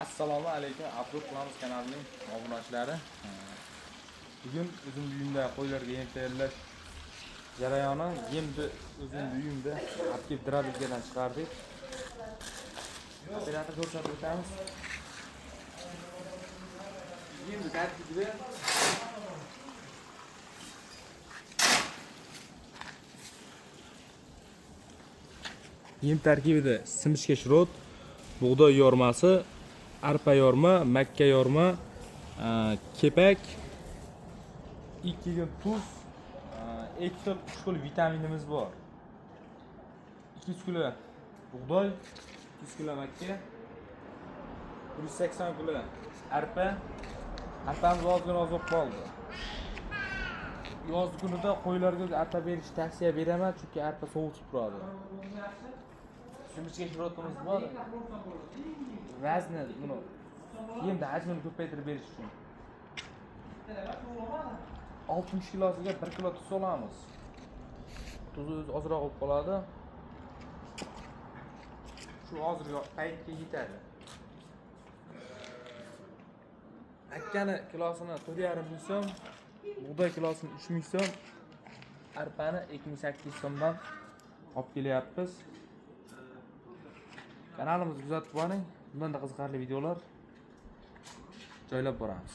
Assalomu alaykum, Abdul Qilamiz kanalining obunachilari. Bugun o'zim uyimda qo'ylarga yem tayyorlash jarayoni, yemni o'zim uyimda aktiv drabilkadan chiqardik. Operator ko'rsatib o'tamiz. Yemni tarkibida simishka shirot, bug'doy yormasi, arpa yorma, makka yorma, kepak, 2 gün tuz, 2 xil vitaminimiz bor. 200 kilo bug'doy, 200 kilo makka, 180 kilo arpa. Arpamiz ozgina oziq qoldi. Yoz kunida qo'ylarga arpa berish tavsiya beraman, chunki arpa sovutib turadi. Simishka shirotimiz bor. Vazni buni yemda hajmini ko'paytirib berish uchun 60 kilosiga 1 kilo tuz solamiz. Tuzi o'zi ozroq bo'lib qoladi. Shu hozirgi paytga yetadi. Akkani kilosini 4,5 ming so'm, bug'doy kilosini 3 ming so'm, arpani 2800 so'mdan olib kelyapmiz. Kanalimizni kuzatib boring. Bundan da qiziqarli videolar joylab boramiz.